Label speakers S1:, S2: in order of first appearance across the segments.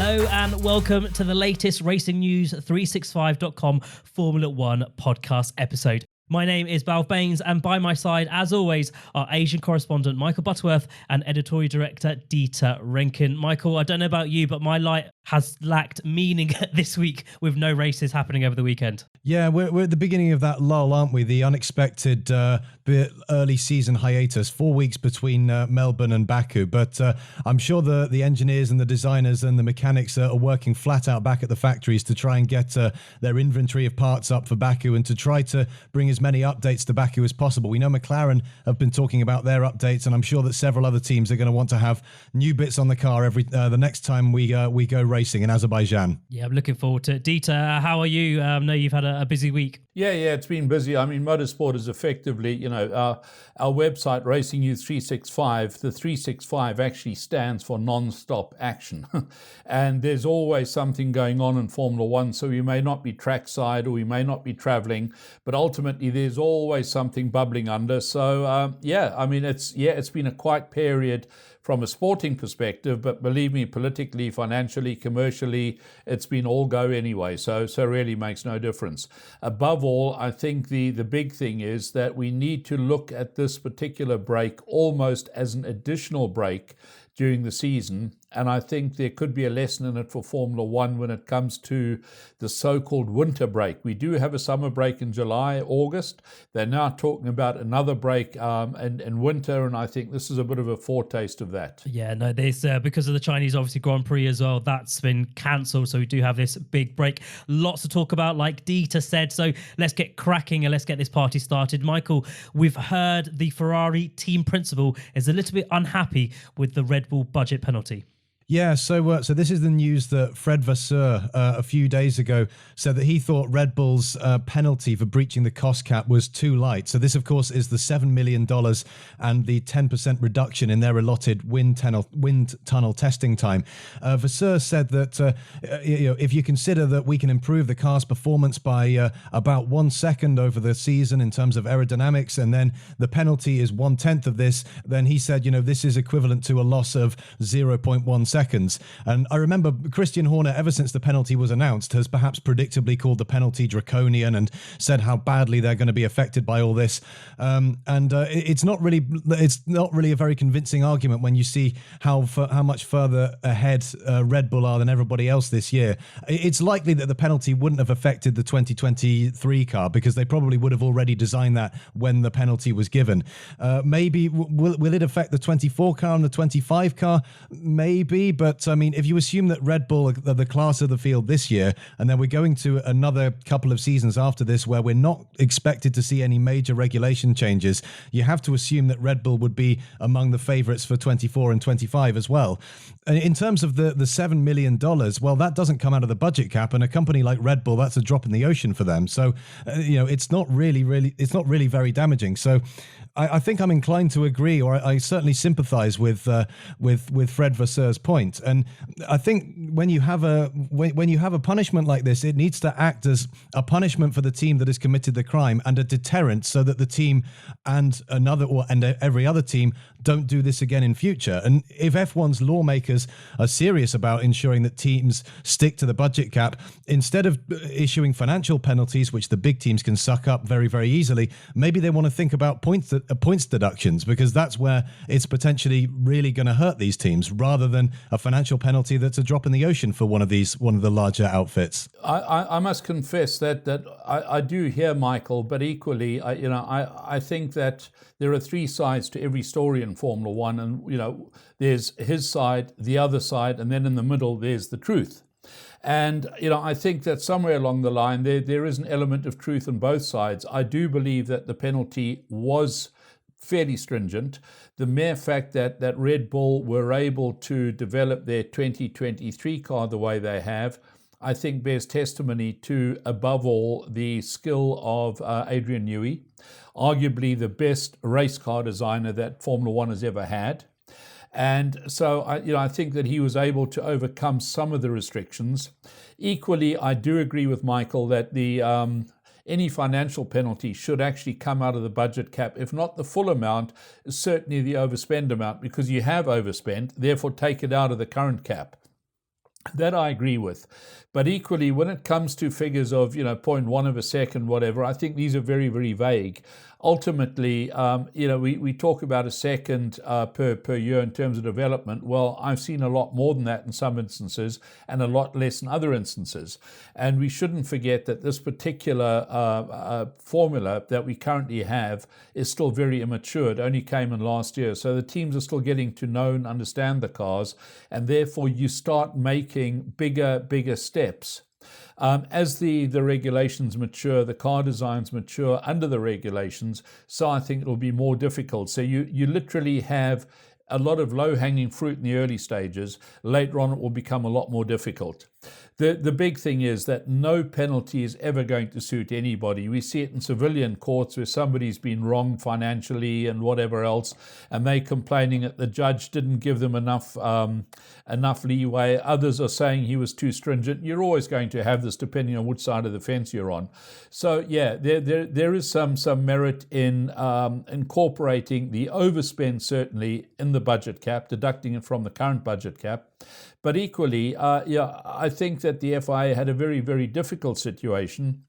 S1: Hello and welcome to the latest Racing News 365.com Formula One podcast episode. My name is Balve Baines, and by my side, as always, are Asian correspondent Michael Butterworth and editorial director Dieter Rencken. Michael, I don't know about you, but my life has lacked meaning this week with no races happening over the weekend.
S2: Yeah, we're at the beginning of that lull, aren't we? The unexpected early season hiatus, 4 weeks between Melbourne and Baku. But I'm sure the engineers and the designers and the mechanics are working flat out back at the factories to try and get their inventory of parts up for Baku and to try to bring as many updates to Baku as possible. We know McLaren have been talking about their updates, and I'm sure that several other teams are going to want to have new bits on the car the next time we go racing in Azerbaijan.
S1: Yeah, I'm looking forward to it. Dieter, how are you? I know you've had a busy week.
S3: Yeah, it's been busy. I mean, motorsport is effectively, our website, Racing News 365, the 365 actually stands for non-stop action. And there's always something going on in Formula One, so we may not be trackside or we may not be traveling, but ultimately there's always something bubbling under. So, it's been a quiet period from a sporting perspective, but believe me, politically, financially, commercially, it's been all go anyway. So really makes no difference. Above all, I think the big thing is that we need to look at this particular break almost as an additional break during the season. And I think there could be a lesson in it for Formula One when it comes to the so-called winter break. We do have a summer break in July, August. They're now talking about another break in winter, and I think this is a bit of a foretaste of that.
S1: Yeah, no, there's because of the Chinese, obviously, Grand Prix as well. That's been cancelled, so we do have this big break. Lots to talk about, like Dieter said. So let's get cracking and let's get this party started. Michael, we've heard the Ferrari team principal is a little bit unhappy with the Red Bull budget penalty.
S2: Yeah, so this is the news that Fred Vasseur a few days ago said that he thought Red Bull's penalty for breaching the cost cap was too light. So this, of course, is the $7 million and the 10% reduction in their allotted wind tunnel testing time. Vasseur said that if you consider that we can improve the car's performance by about 1 second over the season in terms of aerodynamics, and then the penalty is 1/10 of this, then he said, this is equivalent to a loss of 0.1 seconds. And I remember Christian Horner, ever since the penalty was announced, has perhaps predictably called the penalty draconian and said how badly they're going to be affected by all this. It's not really a very convincing argument when you see how much further ahead Red Bull are than everybody else this year. It's likely that the penalty wouldn't have affected the 2023 car because they probably would have already designed that when the penalty was given. Maybe will it affect the 24 car and the 25 car? Maybe. But I mean, if you assume that Red Bull are the class of the field this year, and then we're going to another couple of seasons after this where we're not expected to see any major regulation changes, you have to assume that Red Bull would be among the favourites for 24 and 25 as well. And in terms of the $7 million, well, that doesn't come out of the budget cap, and a company like Red Bull, that's a drop in the ocean for them. So, it's not really very damaging. So I think I'm inclined to agree, or I certainly sympathise with Fred Vasseur's point. And I think when you have a punishment like this, it needs to act as a punishment for the team that has committed the crime and a deterrent so that the team and every other team don't do this again in future. And if F1's lawmakers are serious about ensuring that teams stick to the budget cap, instead of issuing financial penalties, which the big teams can suck up very, very easily, maybe they want to think about points deductions, because that's where it's potentially really going to hurt these teams, rather than a financial penalty that's a drop in the ocean for one of the larger outfits.
S3: I must confess that I do hear Michael, but equally, I think that there are three sides to every story in Formula One, and there's his side, the other side, and then in the middle there's the truth. And I think that somewhere along the line there is an element of truth on both sides. I do believe that the penalty was fairly stringent. The mere fact that Red Bull were able to develop their 2023 car the way they have, I think bears testimony to, above all, the skill of Adrian Newey, arguably the best race car designer that Formula One has ever had. And so I think that he was able to overcome some of the restrictions. Equally, I do agree with Michael that any financial penalty should actually come out of the budget cap, if not the full amount, certainly the overspend amount, because you have overspent, therefore take it out of the current cap. That I agree with. But equally, when it comes to figures of, 0.1 of a second, whatever, I think these are very, very vague. Ultimately, we talk about a second per year in terms of development. Well, I've seen a lot more than that in some instances and a lot less in other instances. And we shouldn't forget that this particular formula that we currently have is still very immature. It only came in last year. So the teams are still getting to know and understand the cars. And therefore, you start making bigger steps. As the regulations mature, the car designs mature under the regulations, so I think it'll be more difficult. So you literally have a lot of low-hanging fruit in the early stages. Later on, it will become a lot more difficult. The big thing is that no penalty is ever going to suit anybody. We see it in civilian courts where somebody's been wronged financially and whatever else, and they're complaining that the judge didn't give them enough leeway. Others are saying he was too stringent. You're always going to have this depending on which side of the fence you're on. So yeah, there is some merit in incorporating the overspend certainly in the budget cap, deducting it from the current budget cap. But equally, I think that the FIA had a very, very difficult situation.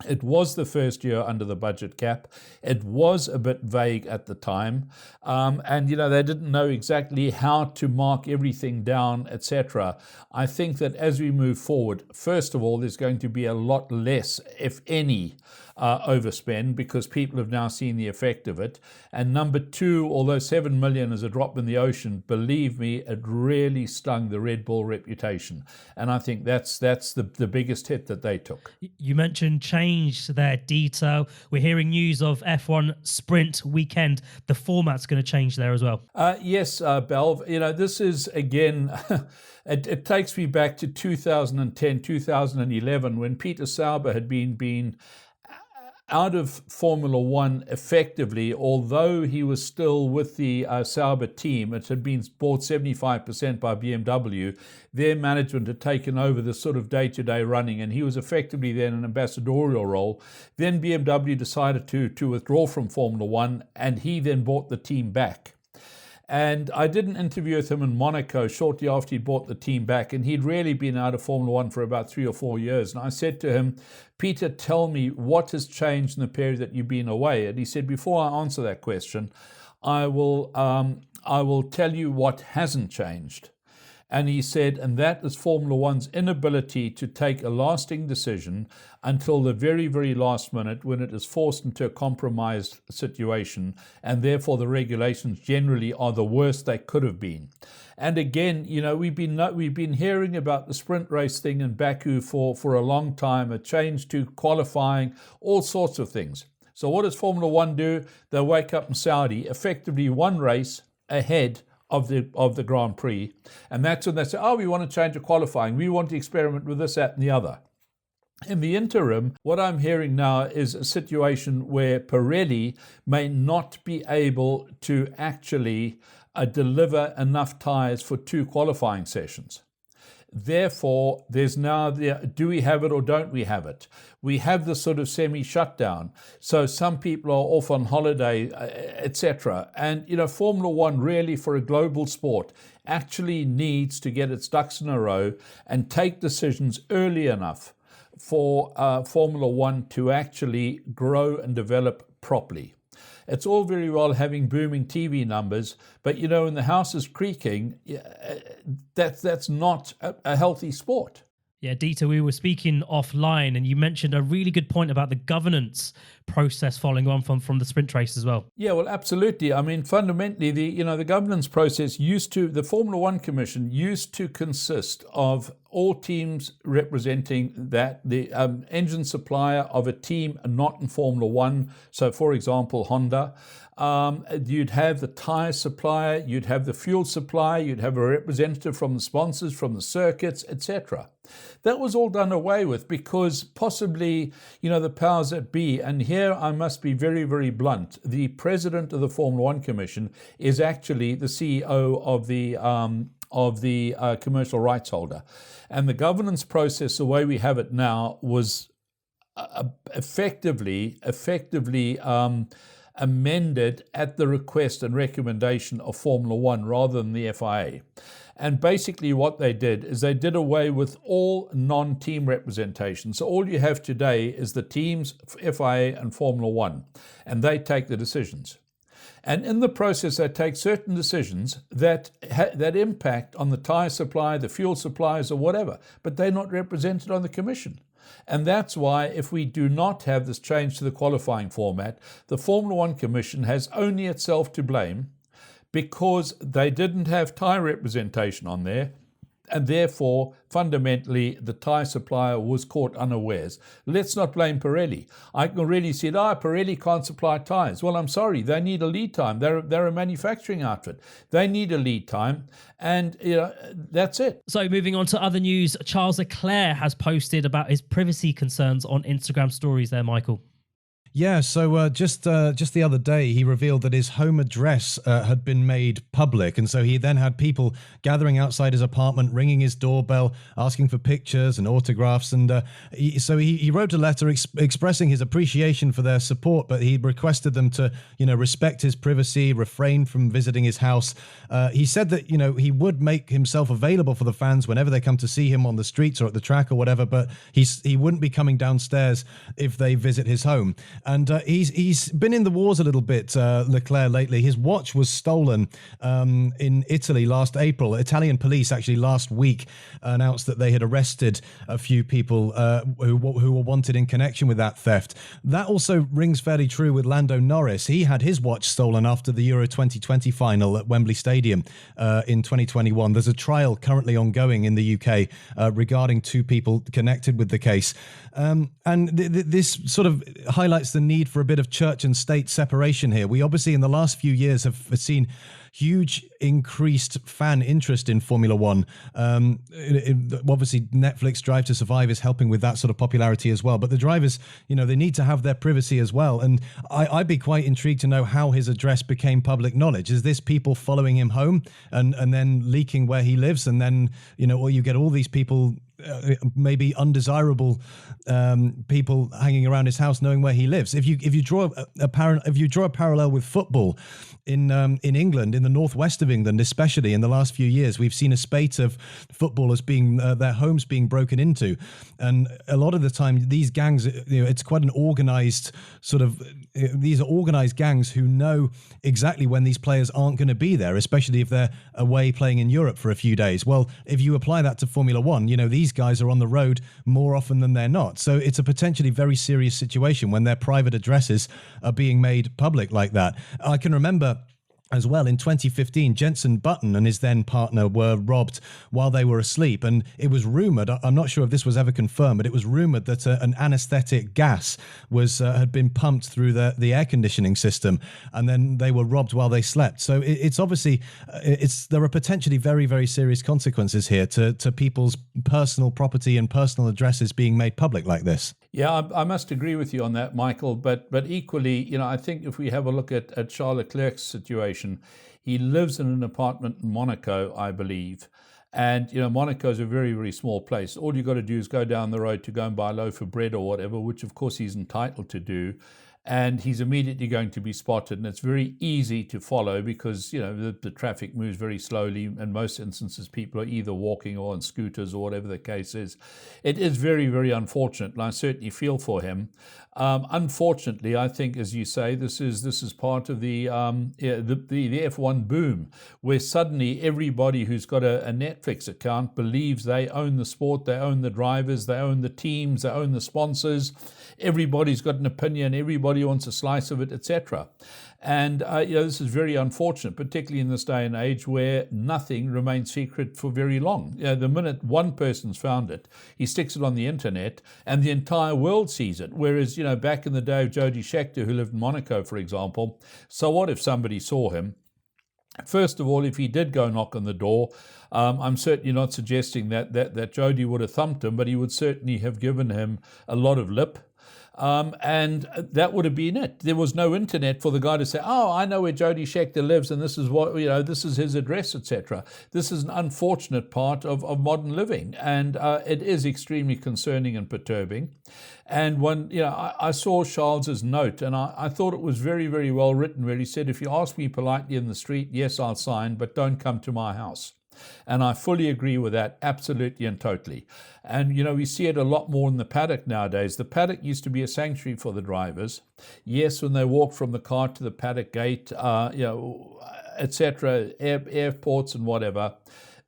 S3: It was the first year under the budget cap. It was a bit vague at the time. And they didn't know exactly how to mark everything down, etc. I think that as we move forward, first of all, there's going to be a lot less, if any, overspend because people have now seen the effect of it. And number two, although 7 million is a drop in the ocean, believe me, it really stung the Red Bull reputation. And I think that's the biggest hit that they took.
S1: You mentioned change there, detail. We're hearing news of F1 Sprint weekend. The format's going to change there as well.
S3: Yes, Balve. This is, again, it takes me back to 2010, 2011, when Peter Sauber had been out of Formula One effectively, although he was still with the Sauber team. It had been bought 75% by BMW. Their management had taken over the sort of day-to-day running, and he was effectively then an ambassadorial role. Then BMW decided to withdraw from Formula One, and he then bought the team back. And I did an interview with him in Monaco shortly after he bought the team back, and he'd really been out of Formula One for about 3 or 4 years. And I said to him, Peter, tell me what has changed in the period that you've been away. And he said, before I answer that question, I will tell you what hasn't changed. And he said, and that is Formula One's inability to take a lasting decision until the very, very last minute when it is forced into a compromised situation, and therefore the regulations generally are the worst they could have been. And again, we've been hearing about the sprint race thing in Baku for a long time, a change to qualifying, all sorts of things. So what does Formula One do? They wake up in Saudi, effectively one race ahead of the Grand Prix, and that's when they say, we want to change the qualifying, we want to experiment with this, that, and the other. In the interim, what I'm hearing now is a situation where Pirelli may not be able to actually deliver enough tyres for 2 qualifying sessions. Therefore, there's now do we have it or don't we have it? We have this sort of semi-shutdown. So some people are off on holiday, etc. And, Formula One really, for a global sport, actually needs to get its ducks in a row and take decisions early enough for Formula One to actually grow and develop properly. It's all very well having booming TV numbers, but when the house is creaking, that's not a healthy sport.
S1: Yeah, Dieter, we were speaking offline and you mentioned a really good point about the governance process following on from the sprint race as well.
S3: Yeah, well, absolutely. I mean, fundamentally, the governance process the Formula One Commission used to consist of all teams representing that, the engine supplier of a team not in Formula One. So, for example, Honda. You'd have the tyre supplier, you'd have the fuel supplier, you'd have a representative from the sponsors, from the circuits, etc. That was all done away with because possibly, the powers that be, and here I must be very, very blunt, the president of the Formula One Commission is actually the CEO of the commercial rights holder. And the governance process, the way we have it now, was effectively amended at the request and recommendation of Formula One rather than the FIA. And basically what they did is they did away with all non-team representation. So all you have today is the teams, FIA and Formula One, and they take the decisions. And in the process, they take certain decisions that impact on the tyre supply, the fuel suppliers or whatever, but they're not represented on the commission. And that's why if we do not have this change to the qualifying format, the Formula One Commission has only itself to blame, because they didn't have tyre representation on there, and therefore, fundamentally, the tyre supplier was caught unawares. Let's not blame Pirelli. I can really see, Pirelli can't supply tyres. Well, I'm sorry, they need a lead time. They're a manufacturing outfit. They need a lead time, and that's it.
S1: So moving on to other news, Charles Leclerc has posted about his privacy concerns on Instagram stories there, Michael.
S2: Yeah, so just the other day, he revealed that his home address had been made public. And so he then had people gathering outside his apartment, ringing his doorbell, asking for pictures and autographs. And so he wrote a letter expressing his appreciation for their support, but he requested them to, respect his privacy, refrain from visiting his house. He said that, he would make himself available for the fans whenever they come to see him on the streets or at the track or whatever, but he wouldn't be coming downstairs if they visit his home. And he's been in the wars a little bit, Leclerc, lately. His watch was stolen in Italy last April. Italian police actually last week announced that they had arrested a few people who were wanted in connection with that theft. That also rings fairly true with Lando Norris. He had his watch stolen after the Euro 2020 final at Wembley Stadium in 2021. There's a trial currently ongoing in the UK regarding two people connected with the case. This sort of highlights the need for a bit of church and state separation here. We obviously in the last few years have seen huge increased fan interest in Formula One. Obviously, Netflix Drive to Survive is helping with that sort of popularity as well. But the drivers, they need to have their privacy as well. And I'd be quite intrigued to know how his address became public knowledge. Is this people following him home and then leaking where he lives? And then, or you get all these people, maybe undesirable people hanging around his house, knowing where he lives. If you draw a parallel with football in England, in the northwest of England, especially in the last few years, we've seen a spate of footballers being their homes being broken into, and a lot of the time these gangs, it's quite an organized sort of. These are organized gangs who know exactly when these players aren't going to be there, especially if they're away playing in Europe for a few days. Well, if you apply that to Formula One, these guys are on the road more often than they're not. So it's a potentially very serious situation when their private addresses are being made public like that. I can remember as well, in 2015, Jenson Button and his then partner were robbed while they were asleep. And it was rumored, I'm not sure if this was ever confirmed, but it was rumored that an anesthetic gas had been pumped through the air conditioning system. And then they were robbed while they slept. So it's obviously, there are potentially very, very serious consequences here to people's personal property and personal addresses being made public like this.
S3: Yeah, I must agree with you on that, Michael. But equally, I think if we have a look at Charles Leclerc's situation, he lives in an apartment in Monaco, I believe. And, Monaco is a very, very small place. All you got to do is go down the road to go and buy a loaf of bread or whatever, which of course he's entitled to do. And he's immediately going to be spotted. And it's very easy to follow because, the traffic moves very slowly. In most instances, people are either walking or on scooters or whatever the case is. It is very, very unfortunate. And I certainly feel for him. Unfortunately, I think, as you say, this is part of the F1 boom, where suddenly everybody who's got a Netflix account believes they own the sport, they own the drivers, they own the teams, they own the sponsors. Everybody's got an opinion, everybody wants a slice of it, etc. And this is very unfortunate, particularly in this day and age where nothing remains secret for very long. The minute one person's found it, he sticks it on the internet and the entire world sees it. Whereas, back in the day of Jody Scheckter, who lived in Monaco, for example, so what if somebody saw him? First of all, if he did go knock on the door, I'm certainly not suggesting that Jody would have thumped him, but he would certainly have given him a lot of lip. And that would have been it. There was no internet for the guy to say, oh, I know where Jody Scheckter lives and this is what, this is his address, etc. This is an unfortunate part of modern living, and it is extremely concerning and perturbing. And when, I saw Charles's note, and I thought it was very, very well written, where he said, if you ask me politely in the street, yes, I'll sign, but don't come to my house. And I fully agree with that, absolutely and totally. And, we see it a lot more in the paddock nowadays. The paddock used to be a sanctuary for the drivers. Yes, when they walk from the car to the paddock gate, etc., airports and whatever,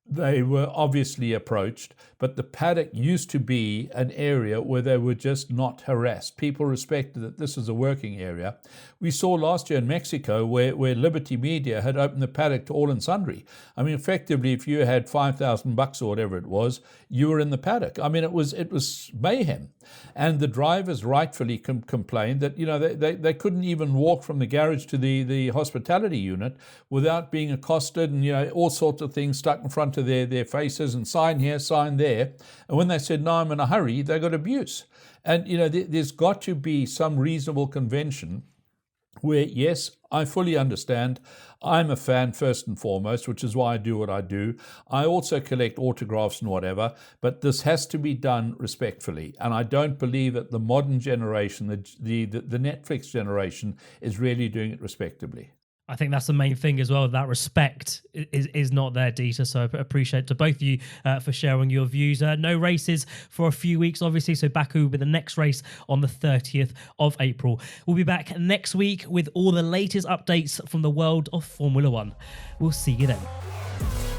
S3: they were obviously approached, but the paddock used to be an area where they were just not harassed. People respected that this is a working area. We saw last year in Mexico where Liberty Media had opened the paddock to all and sundry. I mean, effectively, if you had $5,000 or whatever it was, you were in the paddock. I mean, it was mayhem. And the drivers rightfully complained that, they couldn't even walk from the garage to the hospitality unit without being accosted and, all sorts of things stuck in front of their faces and sign here, sign there. And when they said, no, I'm in a hurry, they got abuse. And, there's got to be some reasonable convention where, yes, I fully understand. I'm a fan first and foremost, which is why I do what I do. I also collect autographs and whatever, but this has to be done respectfully. And I don't believe that the modern generation, the Netflix generation, is really doing it respectably.
S1: I think that's the main thing as well. That respect is not there, Dieter. So I appreciate to both of you for sharing your views. No races for a few weeks, obviously. So Baku will be the next race on the 30th of April. We'll be back next week with all the latest updates from the world of Formula One. We'll see you then.